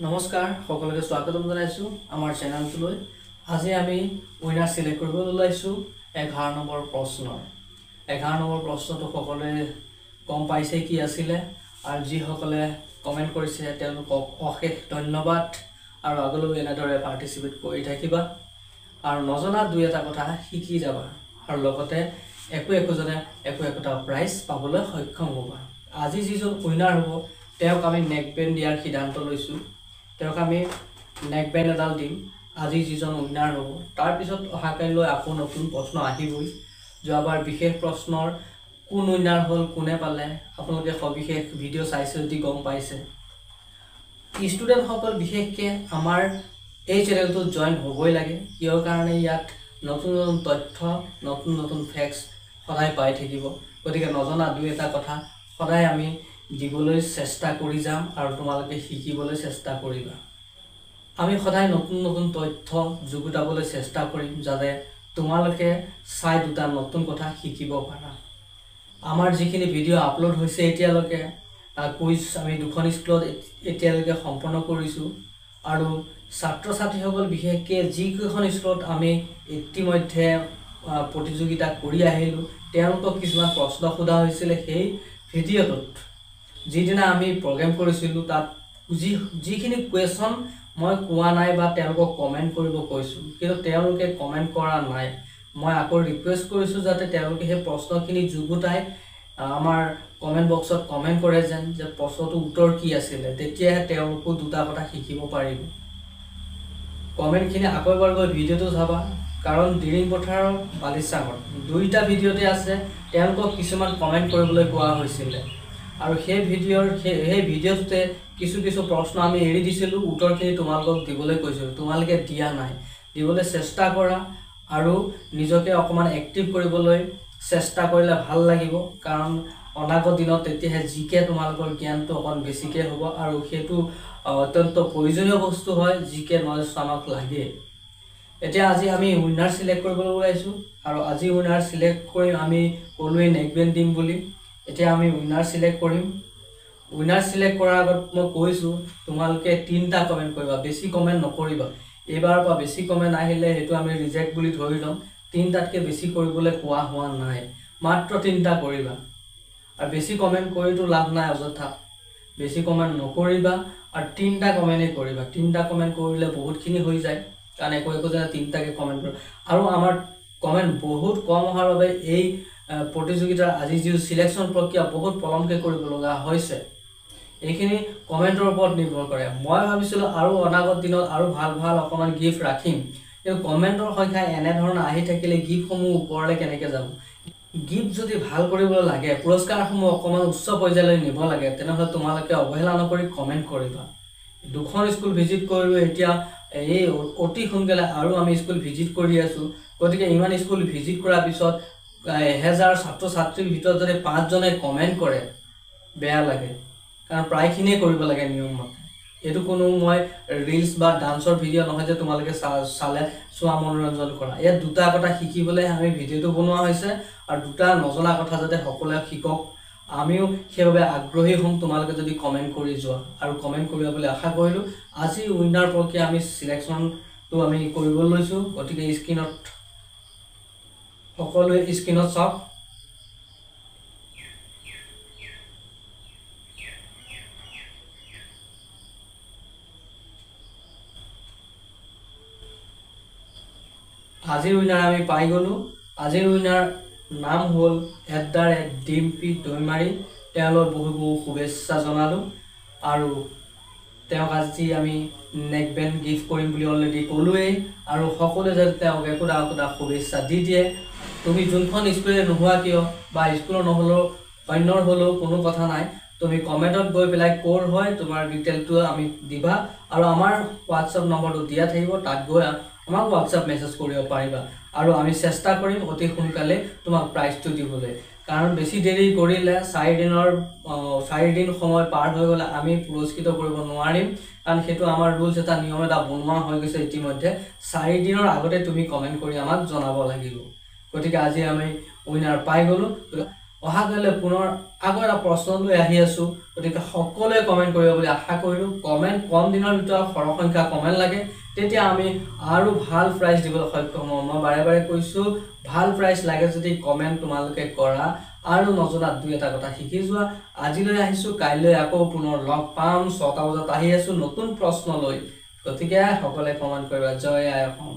নমস্কাৰ সকলোকে স্বাগতম জনাইছো আমাৰ চেনেলটোলৈ। আজি আমি উইনাৰ সিলেক্ট কৰিব ওলাইছো 11 নম্বৰ প্ৰশ্নৰ। 11 নম্বৰ প্ৰশ্নটো সকলোৱে গম পাইছে কি আছিল আৰু যি সকলে কমেন্ট কৰিছে তেওঁলোকক অশেষ ধন্যবাদ আৰু আগলৈ এনেদৰে পাৰ্টিসিপেট কৰি থাকিবা আৰু নজনা দুই এটা কথা শিকি যাবা আৰু লগতে একোজনে একোটা প্ৰাইজ পাবলৈ সক্ষম হ'বা। আজি যিজন উইনাৰ হ'ব তেওঁক আমি নেক বেণ্ড দিয়াৰ সিদ্ধান্ত লৈছো। তেওঁক আমি নেক বেণ্ড এডাল দিম। আজি যিজন উইনাৰ হ'ব তাৰ পিছত অহাকাইলৈ আকৌ নতুন প্ৰশ্ন আহিবই। যোৱাবাৰ বিশেষ প্ৰশ্নৰ কোন উইনাৰ হ'ল কোনে পালে আপোনালোকে সবিশেষ ভিডিঅ' চাইছে যদি গম পাইছে। ষ্টুডেণ্ট সকল বিশেষকে আমাৰ এই চেনেলটো জয়েন হ'বই লাগে, কিয় কাৰণে ইয়াত নতুন নতুন তথ্য নতুন ফেক্টস সদায় পাই থাকিব। গতিকে নজনা দুই এটা কথা সদায় আমি দিবলৈ চেষ্টা কৰি যাম আৰু তোমালোকে শিকিবলৈ চেষ্টা কৰিবা। আমি সদায় নতুন তথ্য যোগোটাবলৈ চেষ্টা কৰিম যাতে তোমালোকে চাই দুটা নতুন কথা শিকিব পাৰা। আমাৰ যিখিনি ভিডিঅ' আপলোড হৈছে এতিয়ালৈকে কুইজ আমি দুখন স্কুলত এতিয়ালৈকে সম্পন্ন কৰিছো আৰু ছাত্ৰ ছাত্ৰীসকল বিশেষকে যিকেইখন স্কুলত আমি ইতিমধ্যে প্ৰতিযোগিতা কৰি আহিলো তেওঁলোকক কিছুমান প্ৰশ্ন সোধা হৈছিল। সেই ভিডিঅ'টোত যিদিনা আমি প্ৰগ্ৰাম কৰিছিলো তাত যিখিনি কুৱেশ্যন মই কোৱা নাই বা তেওঁলোকক কমেন্ট কৰিব কৈছো, কিন্তু তেওঁলোকে কমেন্ট কৰা নাই। মই আকৌ ৰিকুৱেষ্ট কৰিছো যাতে তেওঁলোকে সেই প্ৰশ্নখিনি যুগুতাই আমাৰ কমেন্ট বক্সত কমেন্ট কৰে যে প্ৰশ্নটোৰ উত্তৰ কি আছিল, তেতিয়াহে তেওঁলোকো দুটা কথা শিকিব পাৰিব। কমেন্টখিনি আকৌ এবাৰ গৈ ভিডিঅ'টো চাবা, কাৰণ দিৰিং পথাৰৰ বালিচাঙৰ দুইটা ভিডিঅ'তে আছে তেওঁলোকক কিছুমান কমেন্ট কৰিবলৈ কোৱা হৈছিল আৰু সেই ভিডিঅ'টোতে কিছু প্ৰশ্ন আমি এৰি দিছিলো, উত্তৰখিনি তোমালোকক দিবলৈ কৈছিলো, তোমালোকে দিয়া নাই। দিবলৈ চেষ্টা কৰা আৰু নিজকে অকমান এক্টিভ কৰিবলৈ চেষ্টা কৰিলে ভাল লাগিব, কাৰণ অনাগত দিনত তেতিয়াহে জিকে তোমালোকৰ জ্ঞানটো অকণ বেছিকে হ'ব আৰু সেইটো অত্যন্ত প্ৰয়োজনীয় বস্তু হয়। জিকে নলেজ আমাক লাগে। এতিয়া আজি আমি উইনাৰ সিলেক্ট কৰিবলৈ ওলাইছো আৰু আজি উইনাৰ সিলেক্ট কৰি আমি ক'লোৱে নেক বেণ্ড দিম বুলি। এতিয়া আমি উইনাৰ সিলেক্ট কৰিম। উইনাৰ সিলেক্ট কৰাৰ আগত মই কৈছো তোমালোকে 3টা কমেন্ট কৰিবা, বেছি কমেন্ট নকৰিবা। এবাৰৰ পৰা বেছি কমেন্ট আহিলে হেতু আমি ৰিজেক্ট বুলি ধৰি লম। 3টাতকৈ বেছি কৰিবলৈ কোৱা হোৱা নাই, মাত্ৰ 3টা কৰিবা আৰু বেছি কমেন্ট কৰিতো লাভ নাই, অযথা বেছি কমেন্ট নকৰিবা আৰু 3টা কমেন্টে কৰিবা। 3টা কমেন্ট কৰিলে বহুতখিনি হৈ যায়, কাৰণ একোজনে 3টাকে কমেন্ট কৰে আৰু আমাৰ কমেন্ট বহুত কম হোৱাৰ বাবে এই প্ৰতিযোগিতাৰ আজি যি সিলেকশন প্ৰক্ৰিয়া বহুত পলমকে কৰিব লগা হৈছে। এইখিনি কমেন্টৰ ওপৰত নিৰ্ভৰ কৰে। মই ভাবিছিলো আৰু অনাগত দিনত আৰু ভাল অকমান গিফ্ট ৰাখিম, কিন্তু কমেন্টৰ সংখ্যা এনে ধৰণৰ আহি থাকিলে গিফ্টসমূহ ওপৰলৈ কেনেকৈ যাব। গিফ্ট যদি ভাল কৰিবলৈ লাগে, পুৰস্কাৰসমূহ অকমান উচ্চ পৰ্যায়লৈ নিব লাগে, তেনেহ'লে তোমালোকে অৱহেলা নকৰি কমেন্ট কৰিবা। দুখন স্কুল ভিজিট কৰিলো, এতিয়া এই অতি সোনকালে আৰু আমি স্কুল ভিজিট কৰি আছো। গতিকে ইমান স্কুল ভিজিট কৰাৰ পিছত 1000 ছাত্ৰ ছাত্ৰীৰ ভিতৰত যদি 5জনে কমেন্ট কৰে বেয়া লাগে, কাৰণ প্ৰায়খিনিয়ে কৰিব লাগে নিয়ম মতে। এইটো কোনো মই ৰিলছ বা ডান্সৰ ভিডিঅ' নহয় যে তোমালোকে চালে চোৱা মনোৰঞ্জন কৰা। ইয়াত দুটা কথা শিকিবলৈ আমি ভিডিঅ'টো বনোৱা হৈছে আৰু দুটা নজনা কথা যাতে সকলোৱে শিকক, আমিও সেইবাবে আগ্ৰহী হ'ম তোমালোকে যদি কমেন্ট কৰি যোৱা আৰু কমেন্ট কৰিবা বুলি আশা কৰিলো। আজি উইনাৰ প্ৰক্ৰিয়া আমি সিলেকশনটো আমি কৰিব লৈছো। গতিকে স্ক্ৰীনত সকলোৱে স্ক্ৰীনত চাওক। আজিৰ উইনাৰ আমি পাই গলো। আজিৰ উইনাৰ নাম হ'ল @ডিম্পি দৈমাৰী। তেওঁলোক বহু শুভেচ্ছা জনালো আৰু তেওঁক আজি আমি নেক বেণ্ড গিফ্ট কৰিম বুলি অলৰেডি ক'লোৱেই আৰু সকলোৱে যাতে তেওঁক একোটা শুভেচ্ছা দি দিয়ে। তুমি যোনখন স্কুলে নোহোৱা কিয় বা স্কুলৰ নহ'লেও অন্যৰ হ'লেও কোনো কথা নাই, তুমি কমেণ্টত গৈ পেলাই ক'ৰ হয় তোমাৰ ডিটেইলটো আমি দিবা আৰু আমাৰ হোৱাটছআপ নম্বৰটো দিয়া থাকিব, তাত গৈ আমাক হোৱাটছআপ মেছেজ কৰিব পাৰিবা আৰু আমি চেষ্টা কৰিম অতি সোনকালে তোমাক প্ৰাইজটো দিবলৈ। কাৰণ বেছি দেৰি কৰিলে 4 দিন সময় পাৰ হৈ গ'লে আমি পুৰস্কৃত কৰিব নোৱাৰিম, কাৰণ সেইটো আমাৰ ৰুলছ এটা নিয়ম এটা বনোৱা হৈ গৈছে ইতিমধ্যে। 4 দিনৰ আগতে তুমি কমেন্ট কৰি আমাক জনাব লাগিব। গতিকে আজি আমি উইনাৰ পাই গ'লো। অহাকাইলৈ পুনৰ আকৌ এটা প্ৰশ্ন লৈ আহি আছোঁ। গতিকে সকলোৱে কমেণ্ট কৰিব বুলি আশা কৰিলোঁ। কমেণ্ট কম দিনৰ ভিতৰত সৰহ সংখ্যা কমেণ্ট লাগে, তেতিয়া আমি আৰু ভাল প্ৰাইজ দিবলৈ সক্ষম হ'ম। মই বাৰে বাৰে কৈছোঁ, ভাল প্ৰাইজ লাগে যদি কমেণ্ট তোমালোকে কৰা আৰু নজনাত দুই এটা কথা শিকি যোৱা। আজিলৈ আহিছোঁ, কাইলৈ আকৌ পুনৰ লগ পাম। 6টা বজাত আহি আছোঁ নতুন প্ৰশ্ন লৈ। গতিকে সকলোৱে কমেণ্ট কৰিবা। জয় আই অসম।